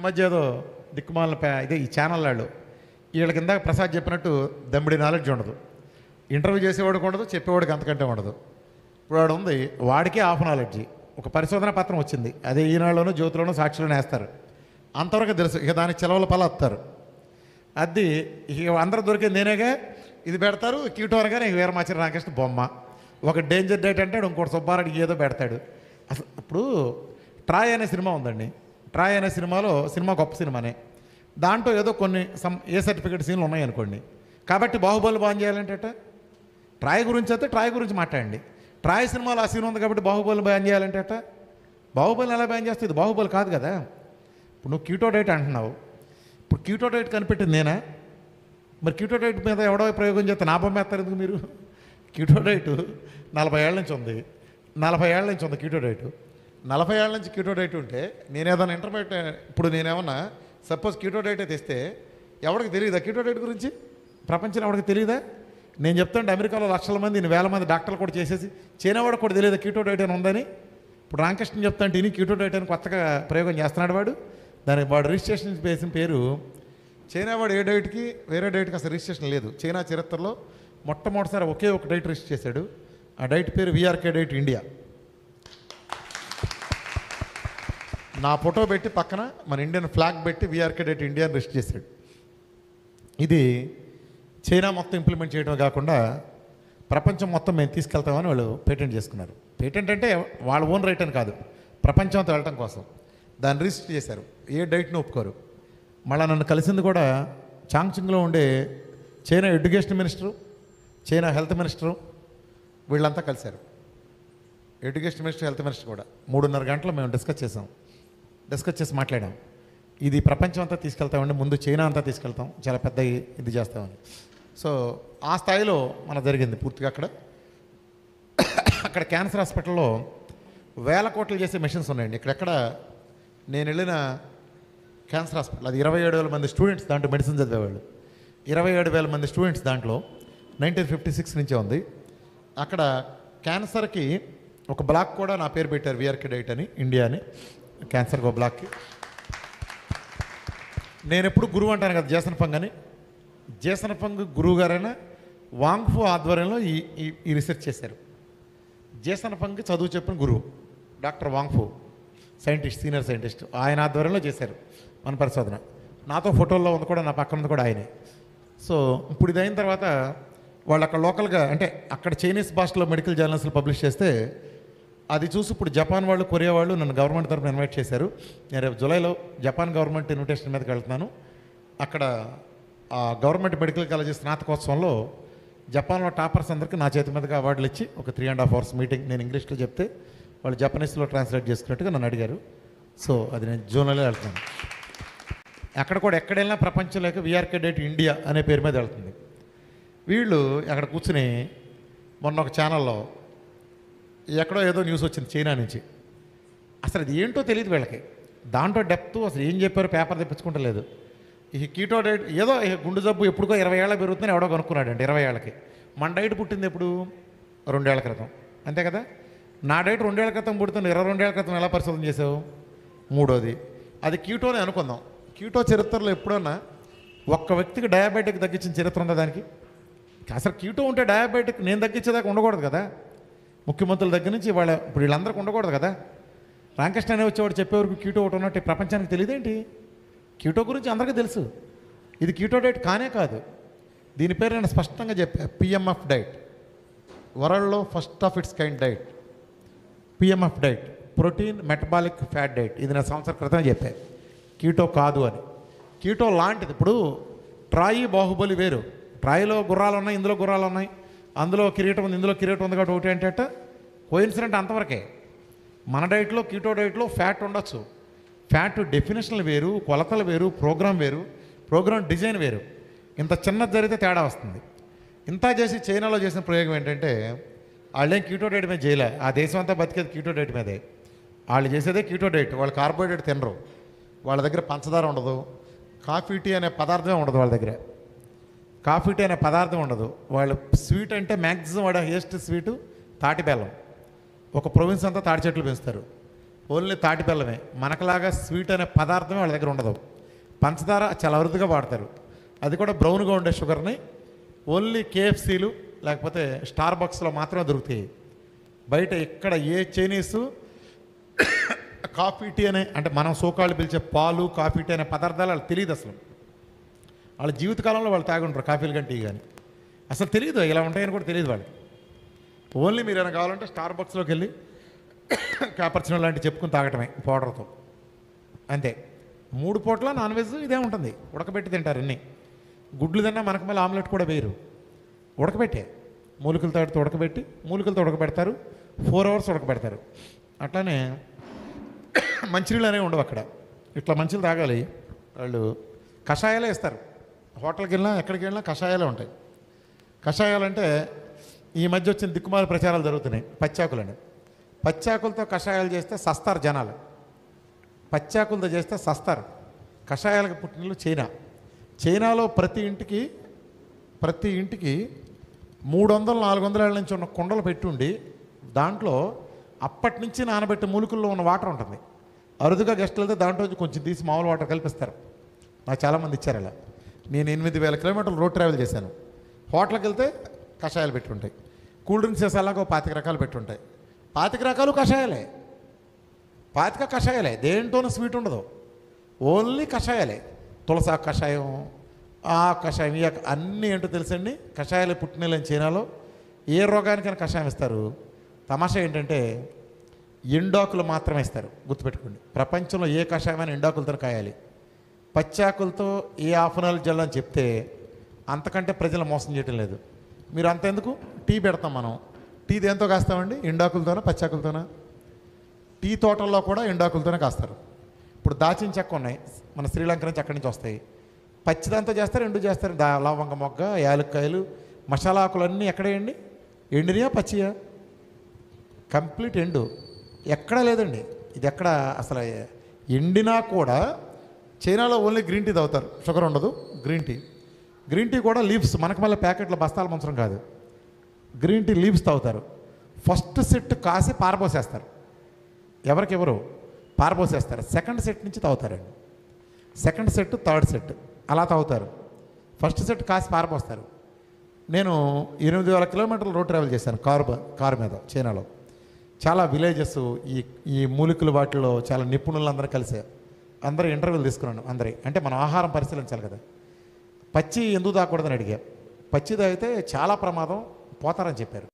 మధ్య ఏదో దిక్కుమాల ఇదే ఈ ఛానల్ వాళ్ళు వీళ్ళకి ఇందాక ప్రసాద్ చెప్పినట్టు దమ్మిడి నాలెడ్జ్ ఉండదు, ఇంటర్వ్యూ చేసేవాడికి ఉండదు, చెప్పేవాడికి అంతకంటే ఉండదు. ఇప్పుడు వాడు ఉంది, వాడికే హాఫ్ నాలెడ్జి. ఒక పరిశోధన పత్రం వచ్చింది, అదే ఈనాడులోనూ జ్యోతిలోనూ సాక్షిలోనూ వేస్తారు, అంతవరకు తెలుసు. ఇక దానికి చెలవుల పల వస్తారు. అది ఇక అందరూ దొరికింది నేనేగా, ఇది పెడతారు. క్యూటో అనగానే వీరమాచారి రామకృష్ణ బొమ్మ, ఒక డేంజర్ డేట్ అంటాడు, ఇంకోటి సుబ్బారెడ్డికి ఏదో పెడతాడు. అసలు ఇప్పుడు ట్రాయ్ అనే సినిమా ఉందండి. ట్రాయ్ అనే సినిమా గొప్ప సినిమానే. దాంట్లో ఏదో కొన్ని ఏ సర్టిఫికేట్ సీన్లు ఉన్నాయనుకోండి, కాబట్టి బాహుబలి బాన్ చేయాలంటే ట్రాయ్ గురించి అయితే ట్రాయ్ గురించి మాట్లాడండి. ట్రాయ్ సినిమాలో ఆ సీన్ ఉంది కాబట్టి బాహుబలి బ్యాన్ చేయాలంటే బాహుబలిని ఎలా బ్యాన్ చేస్తే ఇది బాహుబలి కాదు కదా. ఇప్పుడు నువ్వు క్యూటో డైట్ అంటున్నావు, ఇప్పుడు క్యూటో డైట్ కనిపెట్టింది నేనా? మరి క్యూటో డైట్ మీద ఎవడో ప్రయోగం చేస్తే నా బొమ్మ వేస్తారు ఎందుకు మీరు? క్యూటో డైట్ 40 ఏళ్ళ నుంచి ఉంది, 40 ఏళ్ళ నుంచి ఉంది క్యూటో డైట్. 40 ఏళ్ళ నుంచి క్యూటో డైట్ ఉంటే నేను ఏదైనా ఇంటర్మీడియట్, ఇప్పుడు నేనేమన్నా సపోజ్ క్యూటో డైట్ తెస్తే ఎవరికి తెలియదా క్యూటో డైట్ గురించి? ప్రపంచంలో ఎవరికి తెలియదా? నేను చెప్తాంటే అమెరికాలో లక్షల మంది, వేల మంది డాక్టర్లు కూడా చేసేసి చైనా వాడు కూడా తెలియదు క్యూటో డైట్ అని ఉందని. ఇప్పుడు రామకృష్ణ చెప్తాంటే ఇని క్యూటో డైట్ అని కొత్తగా ప్రయోగం చేస్తున్నాడు వాడు. దానికి వాడు రిజిస్ట్రేషన్ చేసిన పేరు చైనా. వాడు ఏ డైట్కి వేరే డైట్కి అసలు రిజిస్ట్రేషన్ లేదు. చైనా చరిత్రలో మొట్టమొదటిసారి ఒకే ఒక డైట్ రిజిస్టర్ చేశాడు. ఆ డైట్ పేరు విఆర్కే డైట్ ఇండియా. నా ఫోటో పెట్టి పక్కన మన ఇండియన్ ఫ్లాగ్ పెట్టి విఆర్కే డైట్ ఇండియా అని రిజిస్టర్ చేశాడు. ఇది చైనా మొత్తం ఇంప్లిమెంట్ చేయడమే కాకుండా ప్రపంచం మొత్తం మేము తీసుకెళ్తామని వాళ్ళు పేటెంట్ చేసుకున్నారు. పేటెంట్ అంటే వాళ్ళ ఓన్ రైట్ అని కాదు, ప్రపంచం అంతా వెళ్ళటం కోసం దాన్ని రిజిస్టర్ చేశారు. ఏ డైట్ని ఒప్పుకోరు. మళ్ళీ నన్ను కలిసింది కూడా చాంగ్చింగ్లో ఉండే China education minister, China health minister, వీళ్ళంతా కలిశారు. ఎడ్యుకేషన్ మినిస్టర్, హెల్త్ మినిస్టర్ కూడా 3.5 గంటలు మేము డిస్కస్ చేసి మాట్లాడాం. ఇది ప్రపంచం అంతా తీసుకెళ్తామండి, ముందు చైనా అంతా తీసుకెళ్తాం, చాలా పెద్ద ఇది చేస్తామని. సో ఆ స్థాయిలో మన జరిగింది పూర్తిగా. అక్కడ క్యాన్సర్ హాస్పిటల్లో వేల కోట్లు చేసే మెషిన్స్ ఉన్నాయండి. ఇక్కడెక్కడ నేను వెళ్ళిన క్యాన్సర్ హాస్పిటల్, అది 27,000 మంది స్టూడెంట్స్ దాంట్లో మెడిసిన్ చదివేవాళ్ళు. 27,000 మంది స్టూడెంట్స్ దాంట్లో 1956 నుంచే ఉంది. అక్కడ క్యాన్సర్కి ఒక బ్లాక్ కూడా నా పేరు పెట్టారు, విఆర్కే డైట్ అని ఇండియా అని. క్యాన్సర్కి ఒక బ్లాక్కి నేను ఎప్పుడు గురువు అంటాను కదా, జేసన్ ఫంగ్ గురువు గారైనా వాంగ్ఫు ఆధ్వర్యంలో ఈ రీసెర్చ్ చేశారు. జేసన్ ఫంగ్ చదువు చెప్పిన గురువు డాక్టర్ వాంగ్ఫు, సైంటిస్ట్, సీనియర్ సైంటిస్ట్, ఆయన ఆధ్వర్యంలో చేశారు మన పరిశోధన. నాతో ఫోటోల్లో ఉంది కూడా, నా పక్కన ఉంది కూడా ఆయనే. సో ఇప్పుడు ఇది అయిన తర్వాత వాళ్ళు అక్కడ లోకల్గా, అంటే అక్కడ చైనీస్ భాషలో మెడికల్ జర్నల్స్లో పబ్లిష్ చేస్తే అది చూసి ఇప్పుడు జపాన్ వాళ్ళు, కొరియా వాళ్ళు నన్ను గవర్నమెంట్ తరఫున ఇన్వైట్ చేశారు. నేను రేపు జూలైలో జపాన్ గవర్నమెంట్ ఇన్విటేషన్ మీదకి వెళ్తున్నాను. అక్కడ ఆ గవర్నమెంట్ మెడికల్ కాలేజీ స్నాతకోత్సవంలో జపాన్లో టాపర్స్ అందరికీ నా చేతి మీదగా అవార్డులు ఇచ్చి ఒక 3.5 hours మీటింగ్, నేను ఇంగ్లీష్లో చెప్తే వాళ్ళు జపనీస్లో ట్రాన్స్లేట్ చేసుకున్నట్టుగా నన్ను అడిగారు. సో అది నేను జూన్లో వెళ్తున్నాను. అక్కడ కూడా ఎక్కడ వెళ్ళినా ప్రపంచంలోకి విఆర్కే డైట్ ఇండియా అనే పేరు మీద వెళ్తుంది. వీళ్ళు అక్కడ కూర్చుని మొన్న ఒక ఛానల్లో ఎక్కడో ఏదో న్యూస్ వచ్చింది చైనా నుంచి. అసలు అది ఏంటో తెలియదు వీళ్ళకి, దాంట్లో డెప్త్ అసలు ఏం చెప్పారో పేపర్ తెప్పించుకుంటలేదు. ఈ కీటో డైట్ ఏదో గుండె జబ్బు ఎప్పుడుకో 20 ఏళ్ళ పెరుగుతుందని ఎవడో కనుక్కున్నాడండి. 20 ఏళ్ళకి. మన డైట్ పుట్టింది ఎప్పుడు? 2 ఏళ్ల క్రితం, అంతే కదా. నా డైట్ 2 ఏళ్ల క్రితం పుడుతుంది, 22 ఏళ్ల క్రితం ఎలా పరిశోధన చేసావు? మూడోది అది కీటోనే అనుకుందాం. కీటో చరిత్రలో ఎప్పుడన్నా ఒక్క వ్యక్తికి డయాబెటిక్ తగ్గించిన చరిత్ర ఉందా దానికి? అసలు కీటో ఉంటే డయాబెటిక్ నేను తగ్గించేదాకా ఉండకూడదు కదా. ముఖ్యమంత్రుల దగ్గర నుంచి ఇప్పుడు వీళ్ళందరికీ ఉండకూడదు కదా. రామకృష్ణ అనే వచ్చేవాడు చెప్పేవరకు కీటో ఒకటి ఉన్నట్టు ప్రపంచానికి తెలియదేంటి? కీటో గురించి అందరికీ తెలుసు. ఇది కీటో డైట్ కానే కాదు. దీని పేరు నేను స్పష్టంగా చెప్పా, పిఎంఎఫ్ డైట్, వరల్డ్లో first of it's kind diet. PMF diet, protein metabolic fat diet. ఇది నేను సంవత్సరం క్రితమే చెప్పా, కీటో కాదు అని. కీటో లాంటిది. ఇప్పుడు ట్రాయి, బాహుబలి వేరు. ట్రాయిలో గుర్రాలు ఉన్నాయి, ఇందులో గుర్రాలు ఉన్నాయి, అందులో కిరీటం ఉంది, ఇందులో కిరీటం ఉంది కాబట్టి ఒకటి ఏంటంటే కోయిన్సిడెంట్ అంతవరకే. మన డైట్లో, కీటో డైట్లో ఫ్యాట్ ఉండొచ్చు. ఫ్యాట్ డెఫినేషన్లు వేరు, కొలతలు వేరు, ప్రోగ్రామ్ వేరు, ప్రోగ్రామ్ డిజైన్ వేరు. ఇంత చిన్నది జరిగితే తేడా వస్తుంది. ఇంత చేసి చైనాలో చేసిన ప్రయోగం ఏంటంటే వాళ్ళేం కీటో డైట్ మీద చేయలే, ఆ దేశం అంతా బతికేది కీటో డైట్ మీదే. వాళ్ళు చేసేదే కీటో డైట్. వాళ్ళు కార్బోహైడ్రేట్ తినరు, వాళ్ళ దగ్గర పంచదార ఉండదు, కాఫీ టీ అనే పదార్థమే ఉండదు వాళ్ళ దగ్గర. కాఫీ టీ అనే పదార్థం ఉండదు. వాళ్ళు స్వీట్ అంటే మ్యాక్సిమం వాడే హైయెస్ట్ స్వీటు తాటి బెల్లం. ఒక ప్రొవిన్స్ అంతా తాటి చెట్లు పెంచుతారు. ఓన్లీ తాటి బెల్లమే. మనకలాగా స్వీట్ అనే పదార్థమే వాళ్ళ దగ్గర ఉండదు. పంచదార చాలా అరుదుగా వాడతారు, అది కూడా బ్రౌన్గా ఉండే షుగర్ని ఓన్లీ కేఎఫ్సీలు లేకపోతే స్టార్ బక్స్లో మాత్రమే దొరుకుతాయి. బయట ఇక్కడ ఏ చైనీసు కాఫీ టీ అనే, అంటే మనం సోకాళ్ళు పిలిచే పాలు కాఫీ టీ అనే పదార్థాలు వాళ్ళకి తెలియదు అసలు. వాళ్ళ జీవితకాలంలో వాళ్ళు తాగుంటారు కాఫీలు కానీ టీ కానీ, అసలు తెలియదు ఇలా ఉంటాయని కూడా తెలియదు వాళ్ళకి. ఓన్లీ మీరు ఏమైనా కావాలంటే స్టార్ బక్స్లోకి వెళ్ళి క్యాపర్చినో లాంటివి చెప్పుకుని తాగటమే పౌడర్తో, అంతే. 3 పూట్ల నాన్ వెజ్ ఇదే ఉంటుంది, ఉడకబెట్టి తింటారు అన్నీ. గుడ్లు తిన్నా మనకు మళ్ళీ ఆమ్లెట్ కూడా వేయరు, ఉడకబెట్టే మూలికలతో ఉడకబెట్టి మూలికలతో ఉడకబెడతారు, 4 hours ఉడకబెడతారు. అట్లానే మంచినీళ్ళు అనేవి ఉండవు అక్కడ, ఇట్లా మంచిలు తాగాలి. వాళ్ళు కషాయాలే ఇస్తారు. హోటల్కి వెళ్ళినా ఎక్కడికి వెళ్ళినా కషాయాలే ఉంటాయి. కషాయాలంటే ఈ మధ్య వచ్చిన దిక్కుమాల ప్రచారాలు జరుగుతున్నాయి. పచ్చాకులని, పచ్చాకులతో కషాయాలు చేస్తే సస్తారు జనాలు, పచ్చాకులతో చేస్తే సస్తారు. కషాయాలకు పుట్టినలు చైనాలో ప్రతి ఇంటికి 300-400 ఏళ్ళ నుంచి ఉన్న కుండలు పెట్టుండి దాంట్లో అప్పటి నుంచి నానబెట్టే మూలికల్లో ఉన్న వాటర్ ఉంటుంది. అరుదుగా గెస్టులు వెళ్తే దాంట్లో కొంచెం తీసి మామూలు వాటర్ కల్పిస్తారు. నాకు చాలామంది ఇచ్చారు అలా. నేను 8,000 కిలోమీటర్లు రోడ్ ట్రావెల్ చేశాను. హోటల్కి వెళ్తే కషాయాలు పెట్టుంటాయి, కూల్ డ్రింక్స్ చేసేలాగా 25 రకాలు పెట్టుంటాయి. 25 రకాలు కషాయాలే, 25 కషాయాలే, దేంట్లోనూ స్వీట్ ఉండదు, ఓన్లీ కషాయాలే. తులసాకు కషాయం, ఆ కషాయం, ఈ అన్నీ ఏంటో తెలుసండి. కషాయాలు పుట్టినలేని చైనాలో ఏ రోగానికైనా కషాయం ఇస్తారు. తమాషా ఏంటంటే ఎండాకులు మాత్రమే ఇస్తారు, గుర్తుపెట్టుకోండి. ప్రపంచంలో ఏ కషాయమైనా ఎండాకులతో కాయాలి. పచ్చాకులతో ఏ ఆఫ్నాల్ జల్ అని చెప్తే అంతకంటే ప్రజలు మోసం చేయటం లేదు. మీరు అంతెందుకు టీ పెడతాం మనం, టీ దేంతో కాస్తామండి? ఎండాకులతోనా పచ్చాకులతోనా? టీ తోటల్లో కూడా ఎండాకులతోనే కాస్తారు. ఇప్పుడు దాచిన చెక్క ఉన్నాయి మన శ్రీలంక నుంచి, అక్కడి నుంచి వస్తాయి. పచ్చిదంతా చేస్తారు, ఎండు చేస్తారు. లవంగ మొగ్గ, యాలక్కాయలు, మసాలా ఆకులన్నీ ఎక్కడేయండి? ఎండినయా పచ్చియా? కంప్లీట్ ఎండు, ఎక్కడా లేదండి. ఇది ఎక్కడ అసలు ఎండినా కూడా చైనాలో ఓన్లీ గ్రీన్ టీ తాగుతారు, షుగర్ ఉండదు. గ్రీన్ టీ కూడా లీవ్స్, మనకు మళ్ళీ ప్యాకెట్లో బస్తాల మంచం కాదు, గ్రీన్ టీ లీవ్స్ తాగుతారు. ఫస్ట్ సెట్ కాసి పారబోసేస్తారు, ఎవరికెవరు పారబోసేస్తారు. సెకండ్ సెట్ నుంచి తాగుతారండి, సెకండ్ సెట్ థర్డ్ సెట్ అలా తాగుతారు. ఫస్ట్ సెట్ కాసి పారబోస్తారు. నేను 8,000 కిలోమీటర్లు రోడ్ ట్రావెల్ చేశాను కారు మీద చైనాలో. చాలా విలేజెస్, ఈ మూలికలు వాటిలో చాలా నిపుణులందరూ కలిసే అందరూ ఇంటర్వ్యూలు తీసుకున్నాను. అంటే మనం ఆహారం పరిశీలించాలి కదా. పచ్చి ఎందుకు తాగకూడదని అడిగా. పచ్చి తాగితే చాలా ప్రమాదం, పోతారని చెప్పారు.